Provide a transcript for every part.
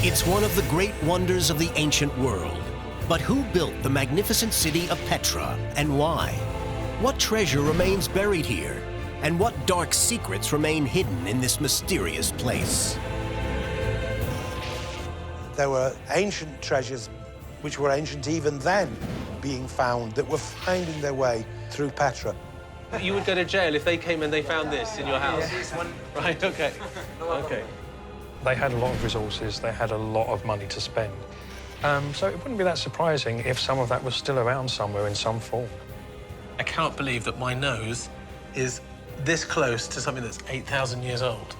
It's one of the great wonders of the ancient world. But who built the magnificent city of Petra and why? What treasure remains buried here? And what dark secrets remain hidden in this mysterious place? There were ancient treasures, which were ancient even then, being found, that were finding their way through Petra. You would go to jail if they came and they found this in your house? Yeah. Right, OK. OK. They had a lot of resources, they had a lot of money to spend. So it wouldn't be that surprising if some of that was still around somewhere in some form. I can't believe that my nose is this close to something that's 8,000 years old.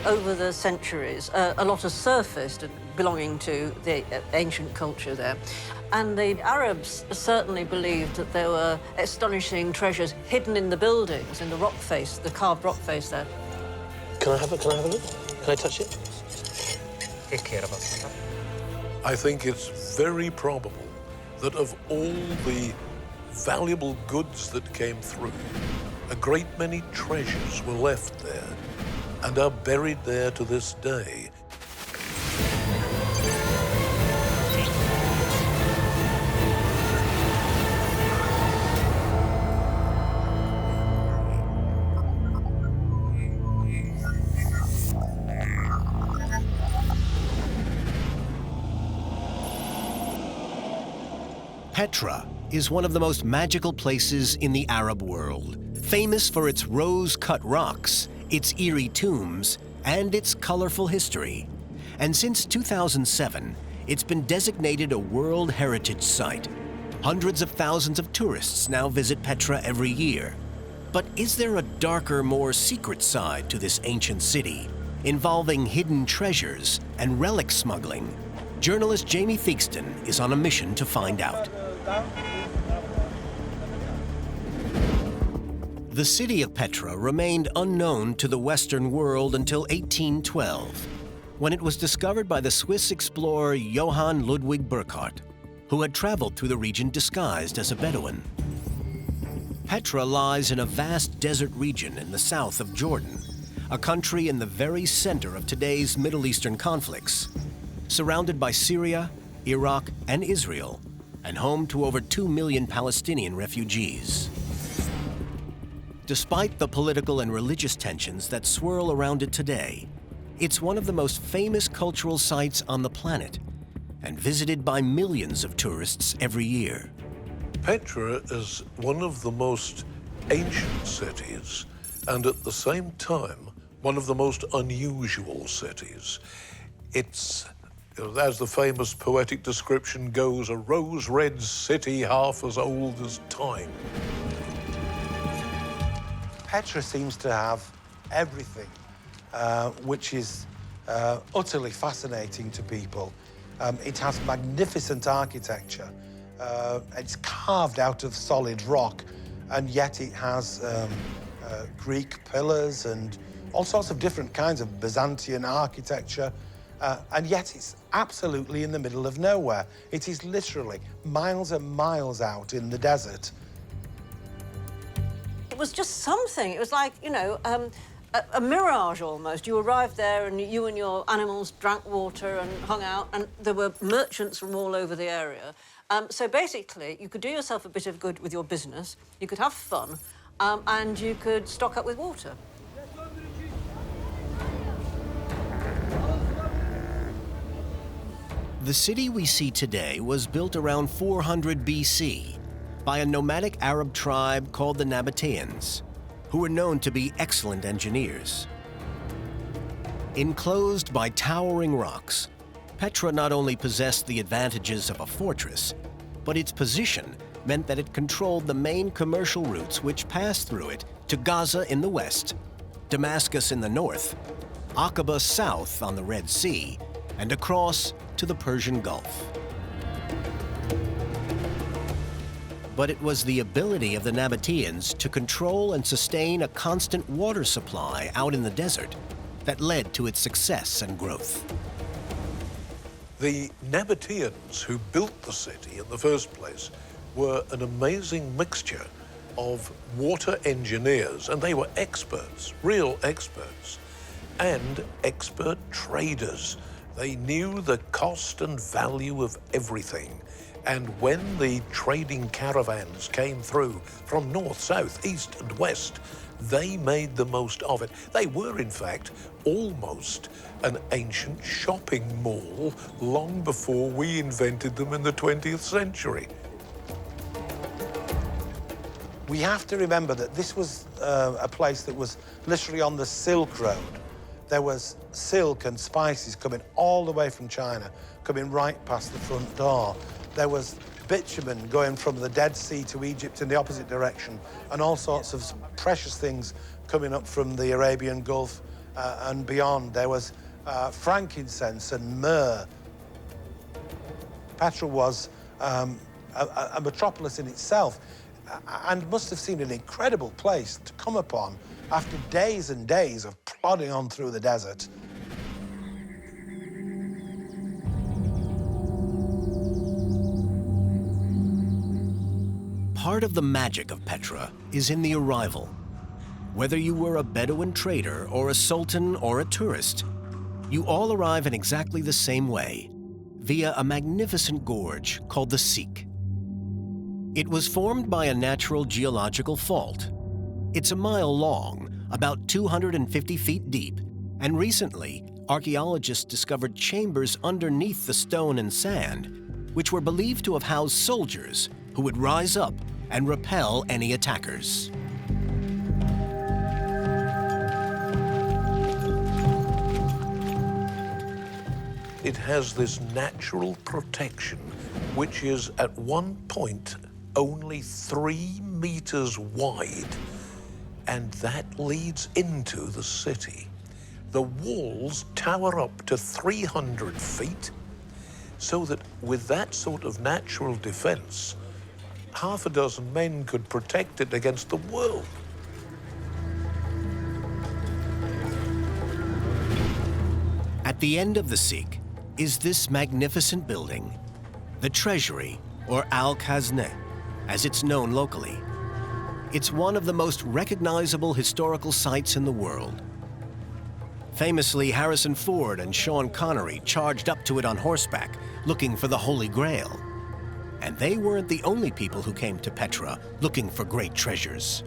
Over the centuries, a lot has surfaced belonging to the ancient culture there. And the Arabs certainly believed that there were astonishing treasures hidden in the buildings, in the rock face, the carved rock face there. Can I have a look? Can I touch it? I think it's very probable that of all the valuable goods that came through, a great many treasures were left there and are buried there to this day. Petra is one of the most magical places in the Arab world, famous for its rose-cut rocks, its eerie tombs, and its colorful history. And since 2007, it's been designated a World Heritage Site. Hundreds of thousands of tourists now visit Petra every year. But is there a darker, more secret side to this ancient city, involving hidden treasures and relic smuggling? Journalist Jamie Theakston is on a mission to find out. The city of Petra remained unknown to the Western world until 1812, when it was discovered by the Swiss explorer Johann Ludwig Burckhardt, who had traveled through the region disguised as a Bedouin. Petra lies in a vast desert region in the south of Jordan, a country in the very center of today's Middle Eastern conflicts, surrounded by Syria, Iraq, and Israel, and home to over 2 million Palestinian refugees. Despite the political and religious tensions that swirl around it today, it's one of the most famous cultural sites on the planet and visited by millions of tourists every year. Petra is one of the most ancient cities and at the same time one of the most unusual cities. It's, as the famous poetic description goes, a rose-red city half as old as time. Petra seems to have everything, which is utterly fascinating to people. It has magnificent architecture. It's carved out of solid rock, and yet it has Greek pillars and all sorts of different kinds of Byzantine architecture, and yet it's absolutely in the middle of nowhere. It is literally miles and miles out in the desert. It was just something. It was like, you know, a mirage almost. You arrived there and you and your animals drank water and hung out, and there were merchants from all over the area. So basically, you could do yourself a bit of good with your business, you could have fun, and you could stock up with water. The city we see today was built around 400 BC by a nomadic Arab tribe called the Nabatians, who were known to be excellent engineers. Enclosed by towering rocks, Petra not only possessed the advantages of a fortress, but its position meant that it controlled the main commercial routes which passed through it to Gaza in the west, Damascus in the north, Aqaba south on the Red Sea, and across to the Persian Gulf. But it was the ability of the Nabatians to control and sustain a constant water supply out in the desert that led to its success and growth. The Nabatians who built the city in the first place were an amazing mixture of water engineers, and they were experts, real experts, and expert traders. They knew the cost and value of everything. And when the trading caravans came through from north, south, east, and west, they made the most of it. They were, in fact, almost an ancient shopping mall long before we invented them in the 20th century. We have to remember that this was a place that was literally on the Silk Road. There was silk and spices coming all the way from China, coming right past the front door. There was bitumen going from the Dead Sea to Egypt in the opposite direction, and all sorts of precious things coming up from the Arabian Gulf and beyond. There was frankincense and myrrh. Petra was a metropolis in itself, and must have seemed an incredible place to come upon after days and days of plodding on through the desert. Part of the magic of Petra is in the arrival. Whether you were a Bedouin trader or a sultan or a tourist, you all arrive in exactly the same way, via a magnificent gorge called the Sikh. It was formed by a natural geological fault. It's a mile long, about 250 feet deep, and recently, archaeologists discovered chambers underneath the stone and sand, which were believed to have housed soldiers who would rise up and repel any attackers. It has this natural protection, which is at one point only 3 meters wide, and that leads into the city. The walls tower up to 300 feet, so that with that sort of natural defense, half a dozen men could protect it against the world. At the end of the Sikh is this magnificent building, the Treasury, or Al-Khazneh, as it's known locally. It's one of the most recognizable historical sites in the world. Famously, Harrison Ford and Sean Connery charged up to it on horseback, looking for the Holy Grail. And they weren't the only people who came to Petra looking for great treasures.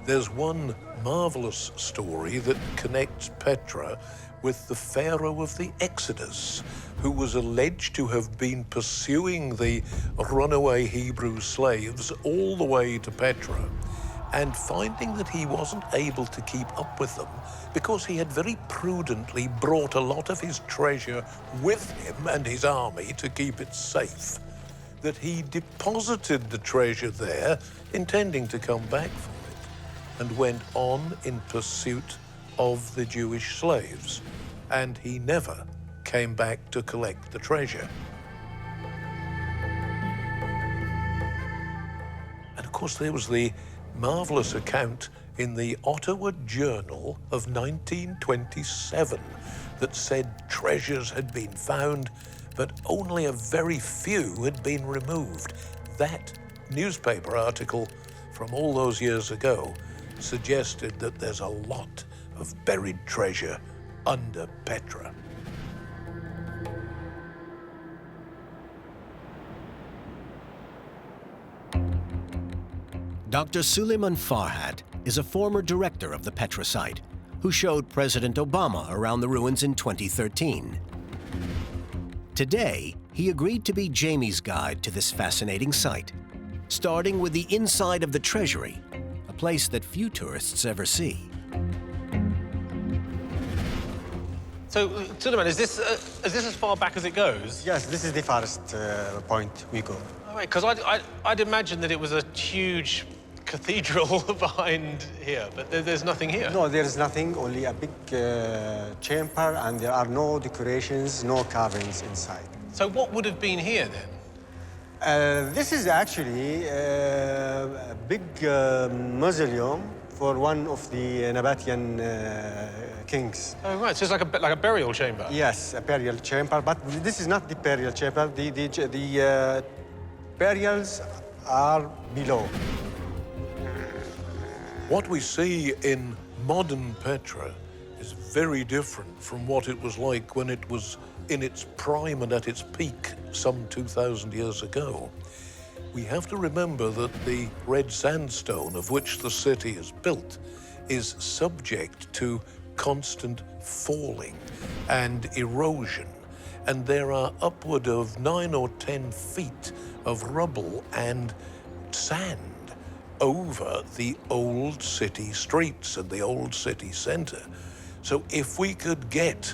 There's one marvelous story that connects Petra with the Pharaoh of the Exodus, who was alleged to have been pursuing the runaway Hebrew slaves all the way to Petra, and finding that he wasn't able to keep up with them because he had very prudently brought a lot of his treasure with him and his army to keep it safe, that he deposited the treasure there, intending to come back for it, and went on in pursuit of the Jewish slaves, and he never came back to collect the treasure. And of course, there was the marvelous account in the Ottawa Journal of 1927 that said treasures had been found, but only a very few had been removed. That newspaper article from all those years ago suggested that there's a lot of buried treasure under Petra. Dr. Suleiman Farhat is a former director of the Petra site who showed President Obama around the ruins in 2013. Today, he agreed to be Jamie's guide to this fascinating site, starting with the inside of the Treasury, a place that few tourists ever see. So, Suleiman, is this as far back as it goes? Yes, this is the farthest point we go. All right, because I'd imagine that it was a huge cathedral behind here, but there's nothing here. No, there is nothing, only a big chamber, and there are no decorations, no carvings inside. So what would have been here then? This is actually a big mausoleum for one of the Nabatian kings. Oh, right, so it's like a burial chamber? Yes, a burial chamber, but this is not the burial chamber. The burials are below. What we see in modern Petra is very different from what it was like when it was in its prime and at its peak some 2,000 years ago. We have to remember that the red sandstone of which the city is built is subject to constant falling and erosion, and there are upward of 9 or 10 feet of rubble and sand over the old city streets and the old city center. So if we could get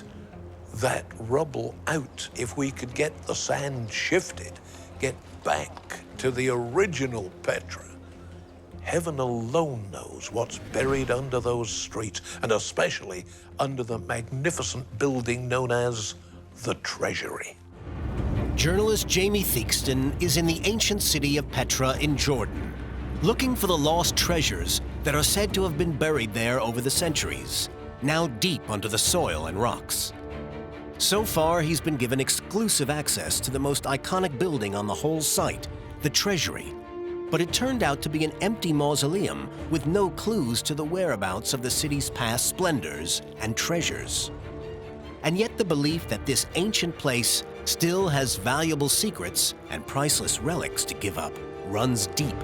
that rubble out, if we could get the sand shifted, get back to the original Petra, heaven alone knows what's buried under those streets, and especially under the magnificent building known as the Treasury. Journalist Jamie Theakston is in the ancient city of Petra in Jordan, looking for the lost treasures that are said to have been buried there over the centuries, now deep under the soil and rocks. So far, he's been given exclusive access to the most iconic building on the whole site, the Treasury. But it turned out to be an empty mausoleum with no clues to the whereabouts of the city's past splendors and treasures. And yet the belief that this ancient place still has valuable secrets and priceless relics to give up runs deep.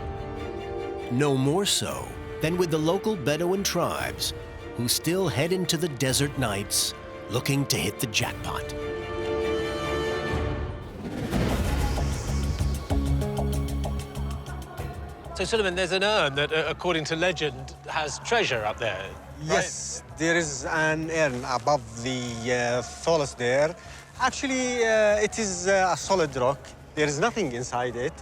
No more so than with the local Bedouin tribes, who still head into the desert nights looking to hit the jackpot. So, Suleiman, there's an urn that, according to legend, has treasure up there. Yes, there is an urn above the tallest there. Actually, it is a solid rock. There is nothing inside it.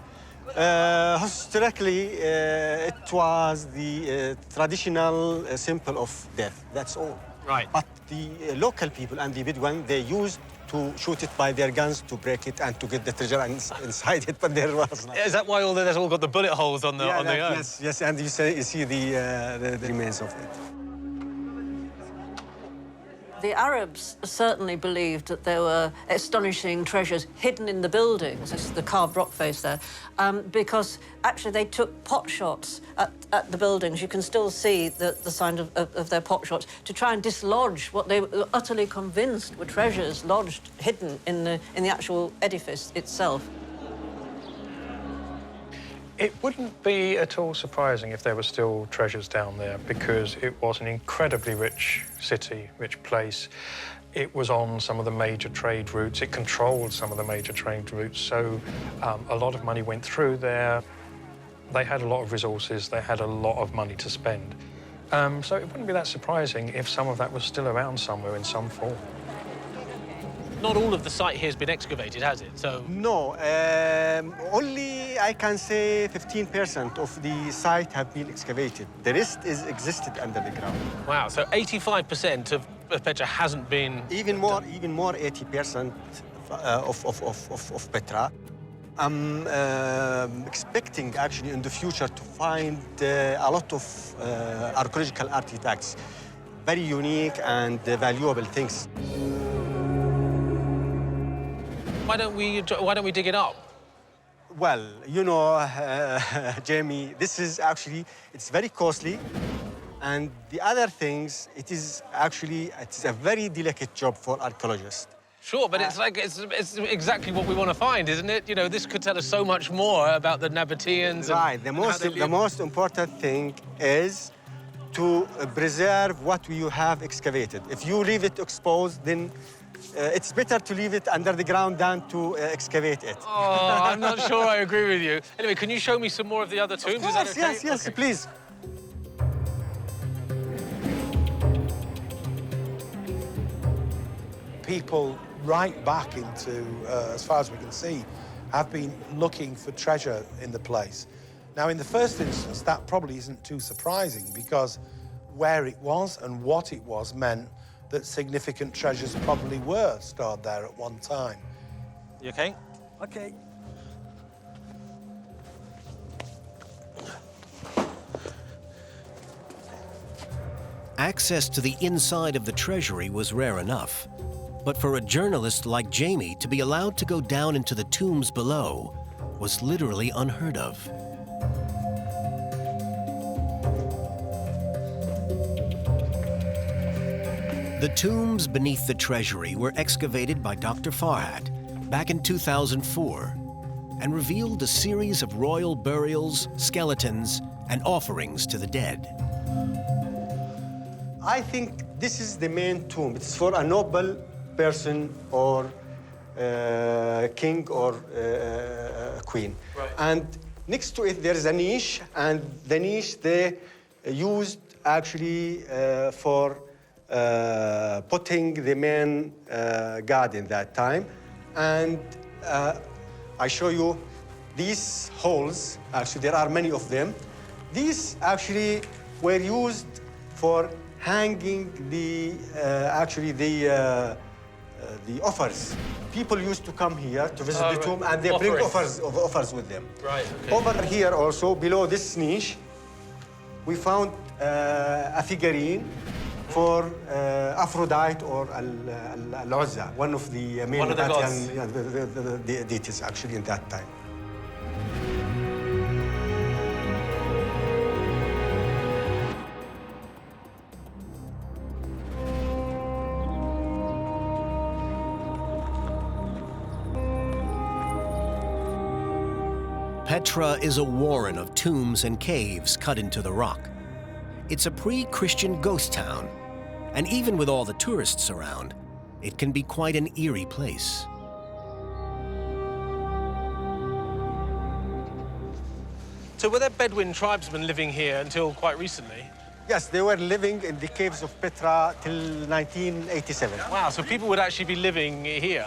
Historically, it was the traditional symbol of death. That's all. Right. But the local people and the Bedouin, they used to shoot it by their guns to break it and to get the treasure inside it, but there was nothing. Is that why there's all got the bullet holes on the urn? Yes, yes, and you see the remains of it. The Arabs certainly believed that there were astonishing treasures hidden in the buildings. This is the carved rock face there, because actually they took pot shots at the buildings. You can still see the sign of their pot shots to try and dislodge what they were utterly convinced were treasures lodged, hidden in the actual edifice itself. It wouldn't be at all surprising if there were still treasures down there, because it was an incredibly rich city, rich place. It was on some of the major trade routes. It controlled some of the major trade routes, so a lot of money went through there. They had a lot of resources. They had a lot of money to spend. So it wouldn't be that surprising if some of that was still around somewhere in some form. Not all of the site here has been excavated, has it? So No, only I can say 15% of the site have been excavated. The rest is existed under the ground. wow, so 85% of Petra hasn't been. Even more, 80% of Petra. I'm expecting actually in the future to find a lot of archaeological artifacts, very unique and valuable things. Why don't we dig it up? Well, you know, Jamie, this is actually, it's very costly. And the other things, it's a very delicate job for archaeologists. Sure, but it's exactly what we want to find, isn't it? You know, this could tell us so much more about the Nabatians. Right. The most important thing is to preserve what you have excavated. If you leave it exposed, then it's better to leave it under the ground than to excavate it. Oh, I'm not sure I agree with you. Anyway, can you show me some more of the other tombs? Of course, Is that okay? yes, Okay. please. People right back into, as far as we can see, have been looking for treasure in the place. Now, in the first instance, that probably isn't too surprising, because where it was and what it was meant that significant treasures probably were stored there at one time. You okay? Okay. Access to the inside of the treasury was rare enough, but for a journalist like Jamie to be allowed to go down into the tombs below was literally unheard of. The tombs beneath the treasury were excavated by Dr. Farhat back in 2004 and revealed a series of royal burials, skeletons, and offerings to the dead. I think this is the main tomb. It's for a noble person or king or queen. Right. And next to it, there is a niche, and the niche they used actually for putting the main god in that time. And I show you these holes. Actually, there are many of them. These actually were used for hanging the offers. People used to come here to visit the tomb, and they bring offers with them. Right. Okay. Over here also, below this niche, we found a figurine for Aphrodite or Al-Uzza, one of the main One of the gods. Nabatian the deities actually in that time. Petra is a warren of tombs and caves cut into the rock. It's a pre-Christian ghost town, and even with all the tourists around, it can be quite an eerie place. So were there Bedouin tribesmen living here until quite recently? Yes, they were living in the caves of Petra till 1987. Wow, so people would actually be living here.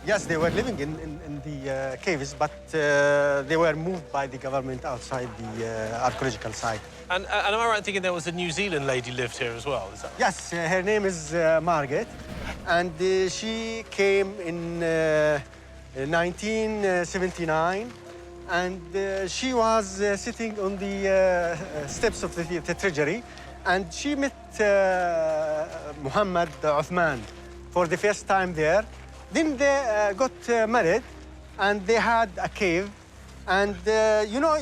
Yes, they were living in the caves, but they were moved by the government outside the archaeological site. And am I right in thinking there was a New Zealand lady lived here as well? Is that... Yes, her name is Margaret, and she came in 1979, and she was sitting on the steps of the treasury, and she met Muhammad Uthman for the first time there. Then they got married, and they had a cave. And you know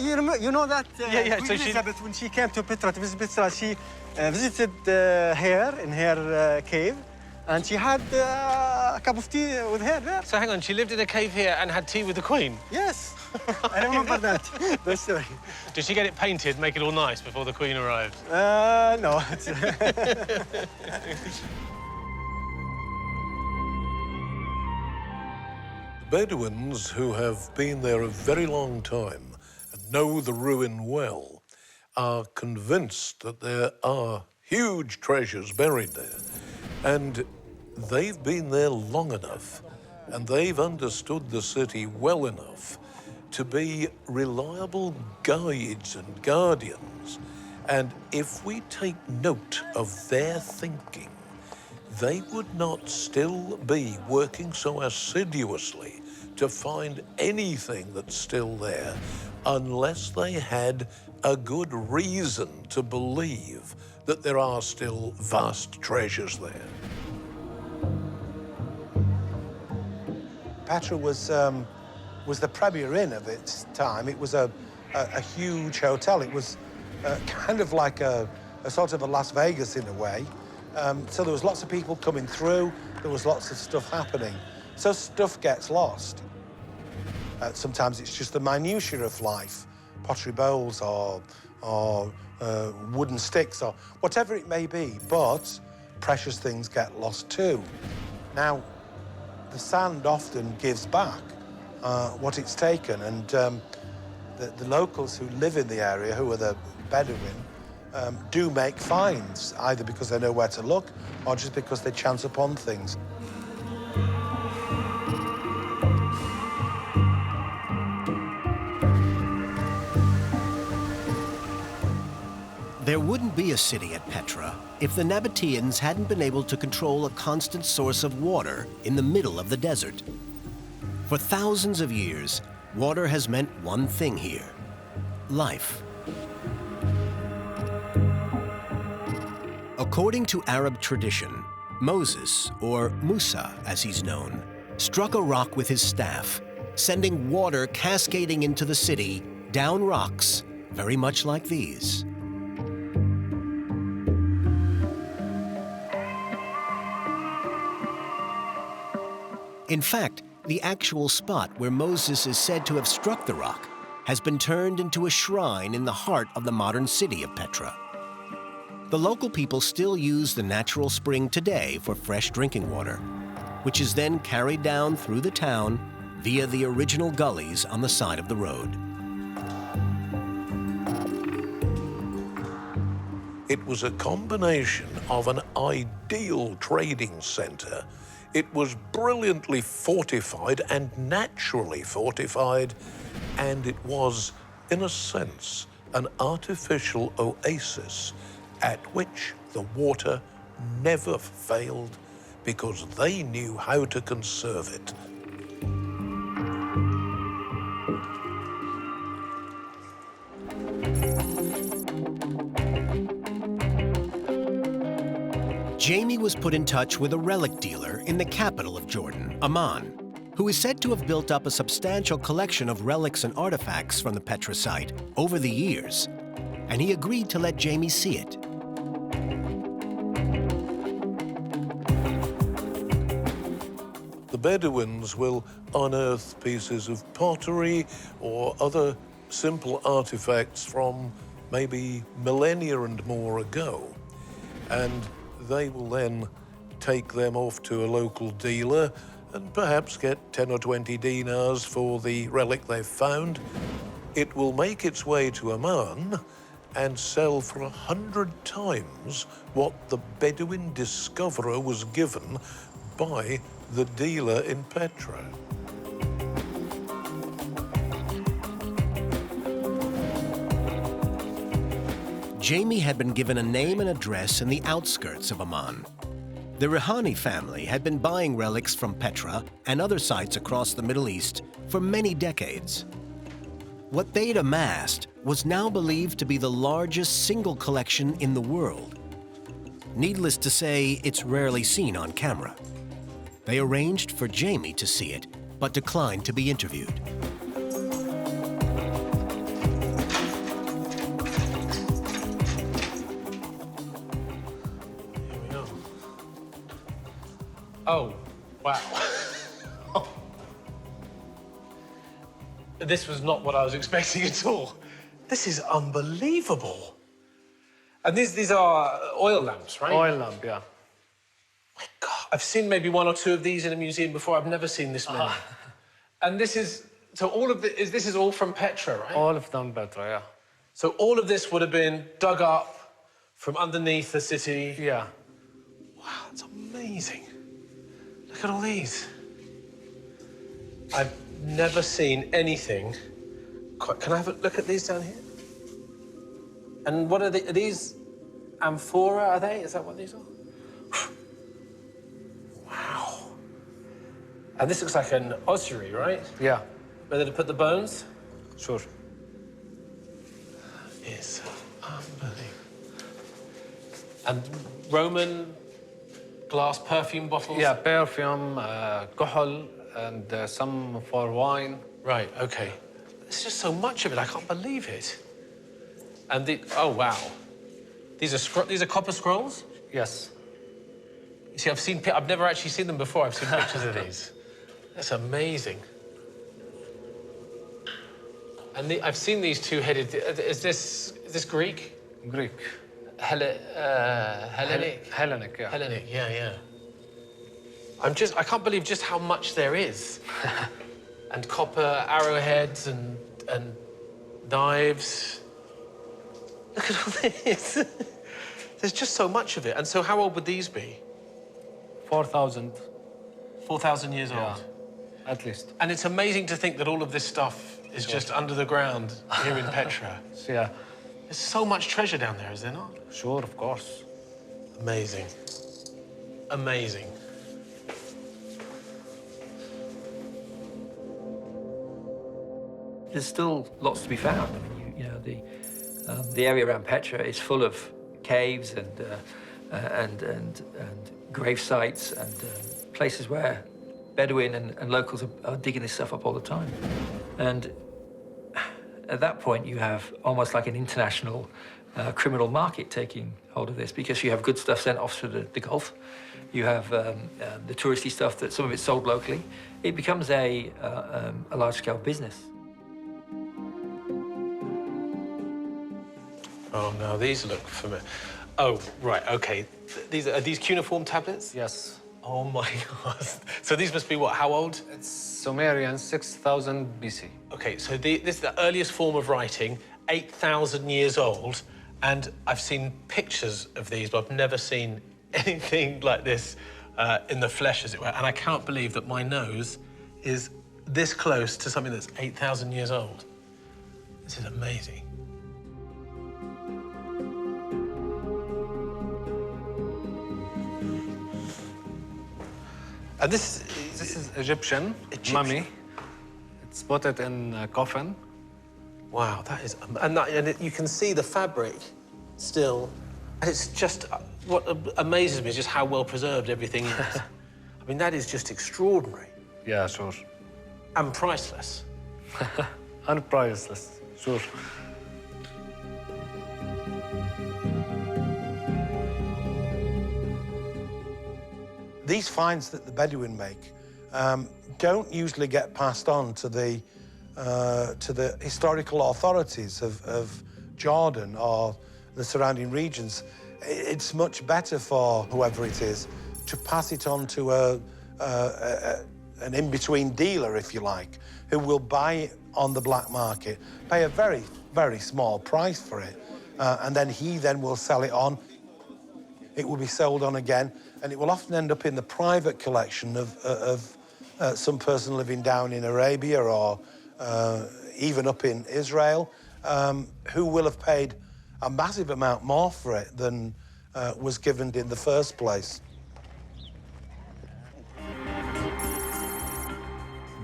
that Queen so Elizabeth, when she came to Petra to visit Petra, she visited her in her cave, and she had a cup of tea with her there. So hang on, she lived in a cave here and had tea with the Queen? Yes, I remember that. The story. Did she get it painted, make it all nice before the Queen arrived? No. Bedouins who have been there a very long time and know the ruin well are convinced that there are huge treasures buried there. And they've been there long enough and they've understood the city well enough to be reliable guides and guardians. And if we take note of their thinking, they would not still be working so assiduously to find anything that's still there unless they had a good reason to believe that there are still vast treasures there. Petra was the premier inn of its time. It was a huge hotel. It was kind of like a sort of a Las Vegas in a way. So there was lots of people coming through. There was lots of stuff happening. So stuff gets lost. Sometimes it's just the minutiae of life, pottery bowls or wooden sticks or whatever it may be, but precious things get lost too. Now, the sand often gives back what it's taken, and the locals who live in the area, who are the Bedouin, do make finds, either because they know where to look or just because they chance upon things. There wouldn't be a city at Petra if the Nabatians hadn't been able to control a constant source of water in the middle of the desert. For thousands of years, water has meant one thing here: life. According to Arab tradition, Moses, or Musa as he's known, struck a rock with his staff, sending water cascading into the city down rocks, very much like these. In fact, the actual spot where Moses is said to have struck the rock has been turned into a shrine in the heart of the modern city of Petra. The local people still use the natural spring today for fresh drinking water, which is then carried down through the town via the original gullies on the side of the road. It was a combination of an ideal trading centre. It was brilliantly fortified and naturally fortified, and it was, in a sense, an artificial oasis at which the water never failed because they knew how to conserve it. Jamie was put in touch with a relic dealer in the capital of Jordan, Amman, who is said to have built up a substantial collection of relics and artifacts from the Petra site over the years, and he agreed to let Jamie see it. The Bedouins will unearth pieces of pottery or other simple artifacts from maybe millennia and more ago, and they will then take them off to a local dealer and perhaps get 10 or 20 dinars for the relic they've found. It will make its way to Amman and sell for 100 times what the Bedouin discoverer was given by the dealer in Petra. Jamie had been given a name and address in the outskirts of Amman. The Rihani family had been buying relics from Petra and other sites across the Middle East for many decades. What they'd amassed was now believed to be the largest single collection in the world. Needless to say, it's rarely seen on camera. They arranged for Jamie to see it, but declined to be interviewed. Oh, wow. This was not what I was expecting at all. This is unbelievable. And these are oil lamps, right? Oil lamp, yeah. My God, I've seen maybe one or two of these in a museum before. I've never seen this many. And this is, so all of this is all from Petra, right? All of them Petra, yeah. So all of this would have been dug up from underneath the city. Yeah. Wow, that's amazing. Look at all these. I've never seen anything quite... Can I have a look at these down here? And what are these amphora, are they? Is that what these are? Wow. And this looks like an ossuary, right? Yeah. Where they put the bones? Sure. It's unbelievable. And Roman glass perfume bottles? Yeah, perfume, kuhl, and some for wine. Right, okay. There's just so much of it, I can't believe it. And oh, wow. These are copper scrolls? Yes. You see, I've never actually seen them before. I've seen pictures of these. That's amazing. And I've seen these two-headed. Is this Greek? Greek. Hellenic. Hellenic, yeah. Hellenic, yeah. I can't believe just how much there is. And copper arrowheads and knives. Look at all this. There's just so much of it. And so how old would these be? 4,000. 4,000 years old? At least. And it's amazing to think that all of this stuff is just under the ground here in Petra. Yeah. There's so much treasure down there, is there not? Sure, of course. Amazing. Amazing. There's still lots to be found. I mean, you know, the area around Petra is full of caves and grave sites and places where Bedouin and locals are digging this stuff up all the time. And at that point, you have almost like an international criminal market taking hold of this, because you have good stuff sent off to the Gulf. You have the touristy stuff that some of it's sold locally. It becomes a large-scale business. Oh, no, these look familiar. Oh, right, OK. Are these cuneiform tablets? Yes. Oh, my God. So these must be what, how old? It's Sumerian, 6000 BC. OK, so this is the earliest form of writing, 8,000 years old. And I've seen pictures of these, but I've never seen anything like this in the flesh, as it were. And I can't believe that my nose is this close to something that's 8,000 years old. This is amazing. And this is Egyptian mummy. It's put it in a coffin. Wow, that is... And you can see the fabric still. And it's just... What amazes me is just how well preserved everything is. I mean, that is just extraordinary. Yeah, sure. And priceless. And priceless, sure. These finds that the Bedouin make don't usually get passed on to the historical authorities of Jordan or the surrounding regions. It's much better for whoever it is to pass it on to an in-between dealer, if you like, who will buy it on the black market, pay a very, very small price for it, and then he will sell it on. It will be sold on again, and it will often end up in the private collection of some person living down in Arabia or even up in Israel, who will have paid a massive amount more for it than was given in the first place.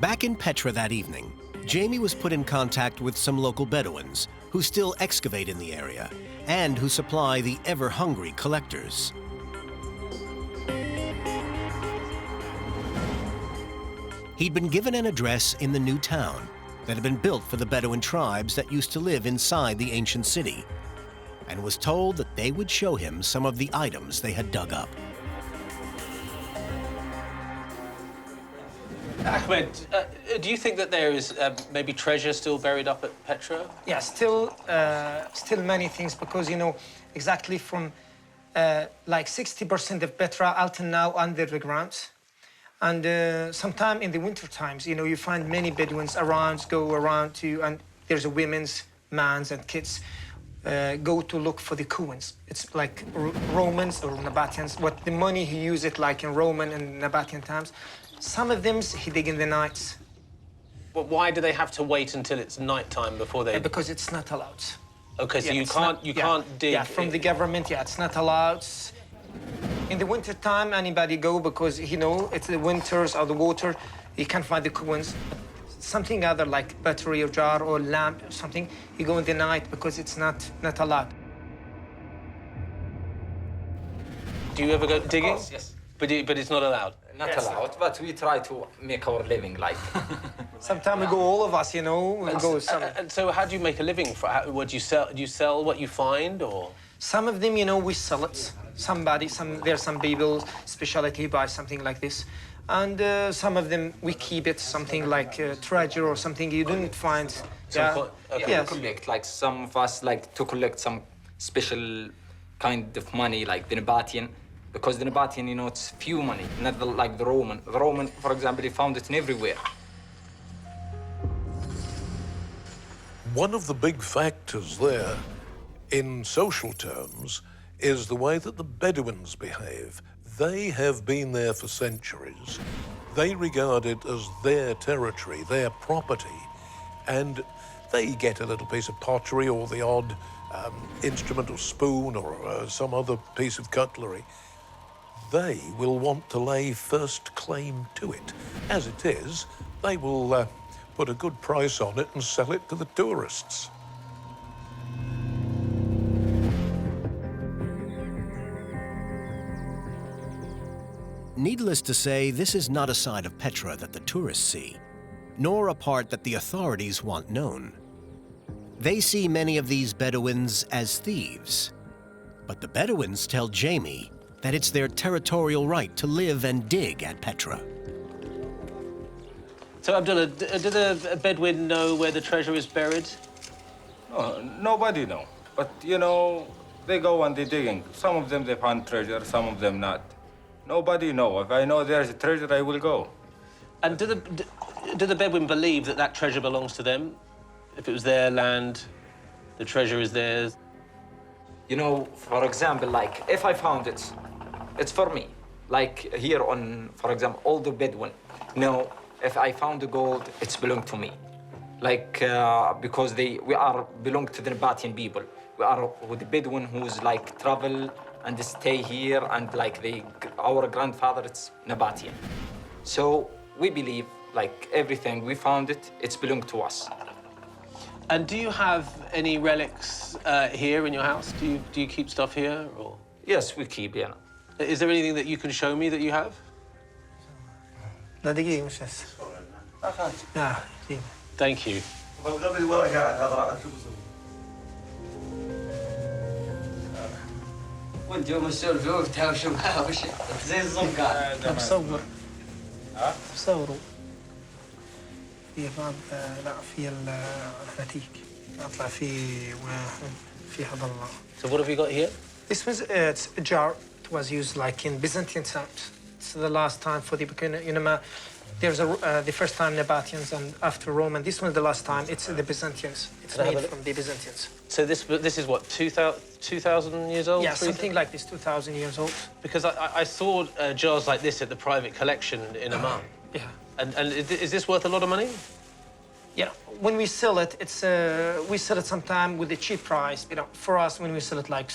Back in Petra that evening, Jamie was put in contact with some local Bedouins who still excavate in the area and who supply the ever-hungry collectors. He'd been given an address in the new town that had been built for the Bedouin tribes that used to live inside the ancient city, and was told that they would show him some of the items they had dug up. Ahmed, do you think that there is maybe treasure still buried up at Petra? Yeah, still many things, because, you know, exactly from like 60% of Petra until now under the ground. And sometime in the winter times, you know, you find many Bedouins go around to, and there's a women's, mans and kids go to look for the coins. It's like Romans or Nabatians, what the money he used it like in Roman and Nabatian times. Some of them he dig in the nights. Well, why do they have to wait until it's nighttime before they... Because it's not allowed. OK, so Yeah, you can't dig... Yeah, from the government, yeah, it's not allowed. In the winter time, anybody go, because, you know, it's the winters or the water, you can't find the coins. Something other like battery or jar or lamp or something, you go in the night because it's not allowed. Do you ever go digging? Of course, yes. But it's not allowed? Not allowed, but we try to make our living like. Sometimes we go, all of us, you know, we go some... And so how do you make a living? What do you sell? Do you sell what you find, or...? Some of them, you know, we sell it. There's some people, specialty buy something like this. And some of them, we keep it, something like treasure or something you didn't find. Okay. Yes. Collect, like some of us like to collect some special kind of money, like the Nabatian. Because the Nabatian, you know, it's few money, not like the Roman. The Roman, for example, they found it in everywhere. One of the big factors there, in social terms, is the way that the Bedouins behave. They have been there for centuries. They regard it as their territory, their property, and they get a little piece of pottery or the odd instrument or spoon or some other piece of cutlery. They will want to lay first claim to it. As it is, they will put a good price on it and sell it to the tourists. Needless to say, this is not a side of Petra that the tourists see, nor a part that the authorities want known. They see many of these Bedouins as thieves. But the Bedouins tell Jamie that it's their territorial right to live and dig at Petra. So, Abdullah, did the Bedouin know where the treasure is buried? Nobody know. But, you know, they go and they digging. Some of them they find treasure, some of them not. Nobody know. If I know there's a treasure, I will go. And do the Bedouin believe that that treasure belongs to them? If it was their land, the treasure is theirs? You know, for example, like, if I found it, it's for me. Like here on, for example, all the Bedouin. No, if I found the gold, it's belong to me. Like, because we are belong to the Nabatian people. We are with the Bedouin who's like travel and stay here, and like our grandfather, it's Nabatian. So we believe, like, everything we found it's belong to us. And do you have any relics here in your house? Do you keep stuff here, or? Yes, we keep, yeah. Is there anything that you can show me that you have? Thank you. تصوروا في بعض لا في الفتيك اطلع في هذا الله. So what have you got here? This was it's a jar. It was used like in Byzantine times. It's the last time for the beginning. You know, there's the first time Nabatians and after Roman. This was the last time. It's the Byzantines. It's made from the Byzantines. So this is what, 2,000 years old? Yeah, something like this, 2,000 years old. Because I saw jars like this at the private collection in Amman. Yeah. And is this worth a lot of money? Yeah, when we sell it, we sell it sometime with a cheap price. You know, for us, when we sell it like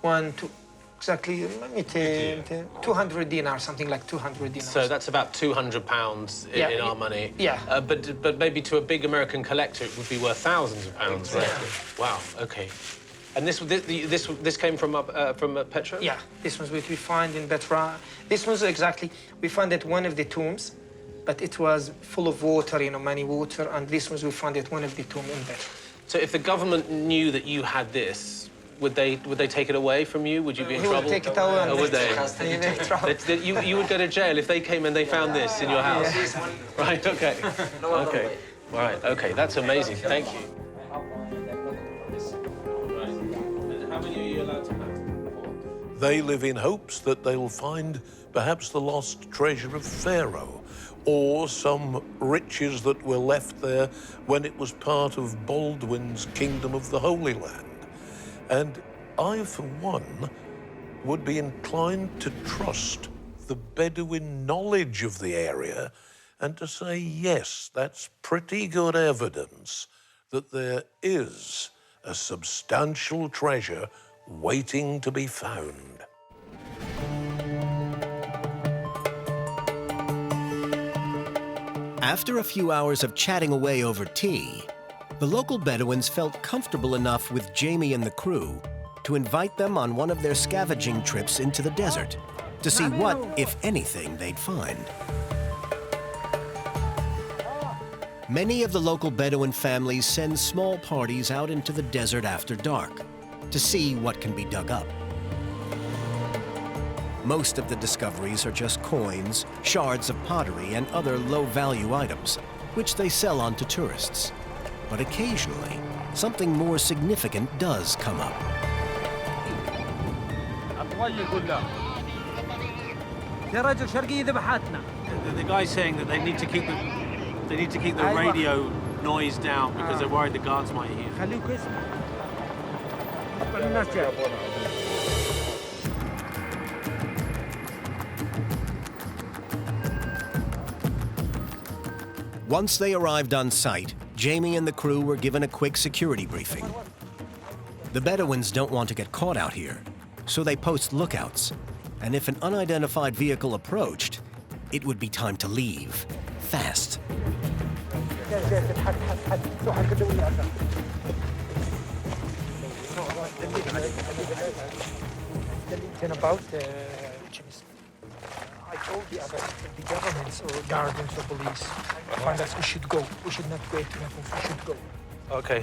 200 dinar, something like 200 dinars. So that's about £200 in our money. Yeah. But maybe to a big American collector, it would be worth thousands of pounds, right? Wow. Okay. And this came from Petra? Yeah, this was what we find in Petra. This was exactly, we found it one of the tombs, but it was full of water, you know, many water, and this was, we found it one of the tombs in Petra. So if the government knew that you had this, would they take it away from you? Would you be in trouble? Would take it away. Or would they? You would go to jail if they came and they found this in your house. Yeah. Right. Okay. Okay. Right. Okay. That's amazing. Thank you. How many are you allowed to have? They live in hopes that they'll find perhaps the lost treasure of Pharaoh, or some riches that were left there when it was part of Baldwin's Kingdom of the Holy Land. And I, for one, would be inclined to trust the Bedouin knowledge of the area and to say, yes, that's pretty good evidence that there is a substantial treasure waiting to be found. After a few hours of chatting away over tea, the local Bedouins felt comfortable enough with Jamie and the crew to invite them on one of their scavenging trips into the desert to see what, if anything, they'd find. Many of the local Bedouin families send small parties out into the desert after dark to see what can be dug up. Most of the discoveries are just coins, shards of pottery, and other low-value items, which they sell on to tourists. But occasionally, something more significant does come up. The guy's saying that they need to keep the radio noise down because they're worried the guards might hear. Once they arrived on site, Jamie and the crew were given a quick security briefing. The Bedouins don't want to get caught out here, so they post lookouts. And if an unidentified vehicle approached, it would be time to leave, fast. I told the governments or guardians or police, find us, we should go. We should not wait to happen, we should go. Okay.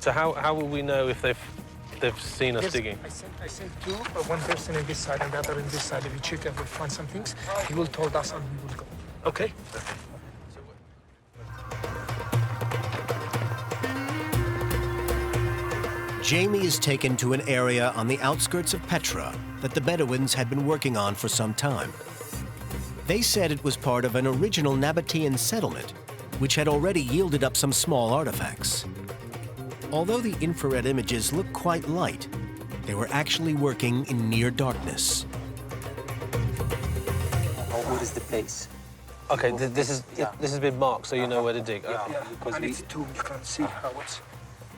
So how will we know if they've seen us Yes, digging? I sent two, one person in this side and the other in this side. If we check and we find some things, he will told us and we will go. Okay? Jamie is taken to an area on the outskirts of Petra that the Bedouins had been working on for some time. They said it was part of an original Nabatian settlement, which had already yielded up some small artifacts. Although the infrared images look quite light, they were actually working in near darkness. What is the place? Okay, this has been marked, so you know where to dig. Yeah, Okay. because And it's two, you can see how it's...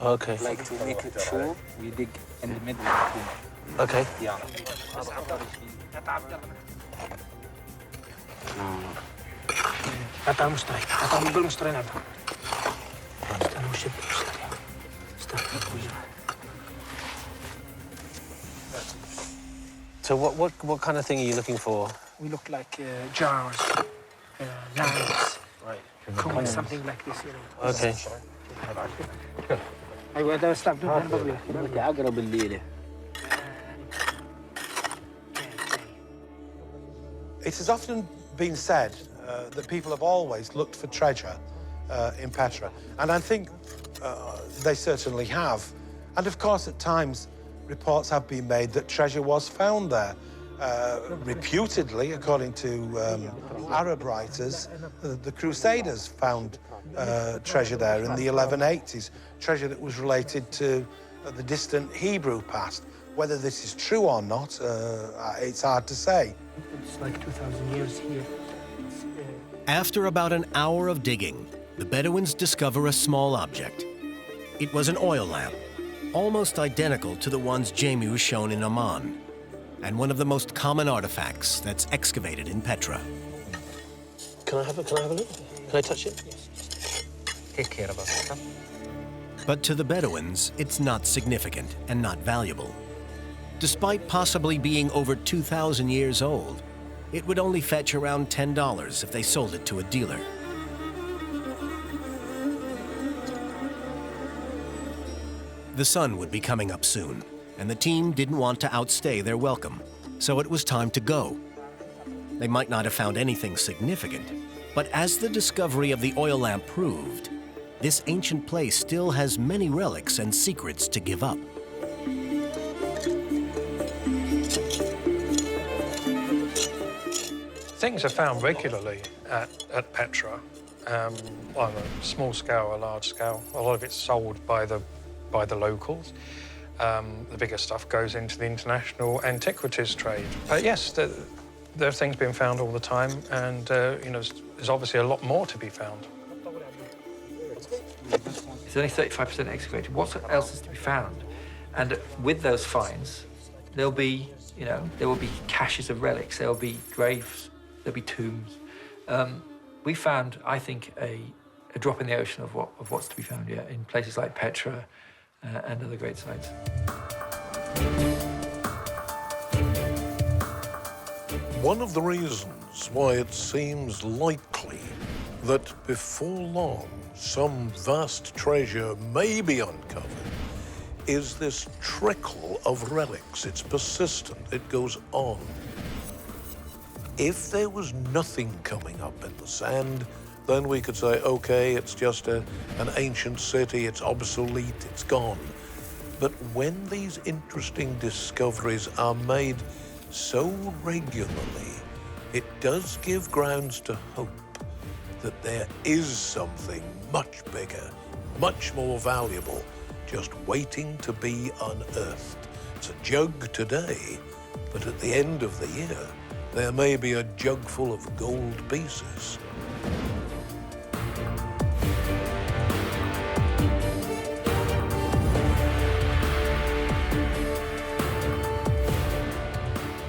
Okay. like to make it sure we dig in the middle of the tomb. Okay. Yeah. هذا مستري، هذا بالمستري هذا. استنى وش بالمستري. استنى. So what kind of thing are you looking for? We look like jars, knives, Right. combs, something like this. You know. Okay. أيوة هذا استعمل هذا بدي أقرب الليلة. It has often been said that people have always looked for treasure in Petra, and I think they certainly have. And of course, at times, reports have been made that treasure was found there. Reputedly, according to Arab writers, the Crusaders found treasure there in the 1180s, treasure that was related to the distant Hebrew past. Whether this is true or not, it's hard to say. It's like 2,000 years here. After about an hour of digging, the Bedouins discover a small object. It was an oil lamp, almost identical to the ones Jamie was shown in Amman, and one of the most common artifacts that's excavated in Petra. Can I have a look? Can I touch it? Take care of us. But to the Bedouins, it's not significant and not valuable. Despite possibly being over 2,000 years old, it would only fetch around $10 if they sold it to a dealer. The sun would be coming up soon, and the team didn't want to outstay their welcome, so it was time to go. They might not have found anything significant, but as the discovery of the oil lamp proved, this ancient place still has many relics and secrets to give up. Things are found regularly at Petra, on a small scale, a large scale. A lot of it's sold by the locals. The bigger stuff goes into the international antiquities trade. But yes, there are things being found all the time, and you know, there's obviously a lot more to be found. It's only 35% excavated. What else is to be found? And with those finds, there'll be, you know, there will be caches of relics. There'll be graves. There'll be tombs. We found, I think, a drop in the ocean of what's to be found, yeah, in places like Petra and other great sites. One of the reasons why it seems likely that before long some vast treasure may be uncovered is this trickle of relics. It's persistent, it goes on. If there was nothing coming up in the sand, then we could say, okay, it's just an ancient city, it's obsolete, it's gone. But when these interesting discoveries are made so regularly, it does give grounds to hope that there is something much bigger, much more valuable, just waiting to be unearthed. It's a jug today, but at the end of the year, there may be a jug full of gold pieces.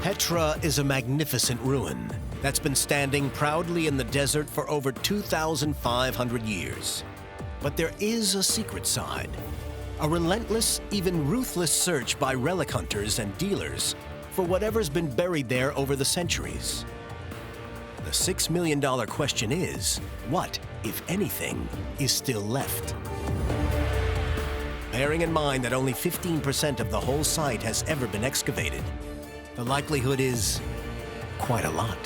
Petra is a magnificent ruin that's been standing proudly in the desert for over 2,500 years. But there is a secret side, a relentless, even ruthless search by relic hunters and dealers for whatever's been buried there over the centuries. The $6 million question is, what, if anything, is still left? Bearing in mind that only 15% of the whole site has ever been excavated, the likelihood is quite a lot.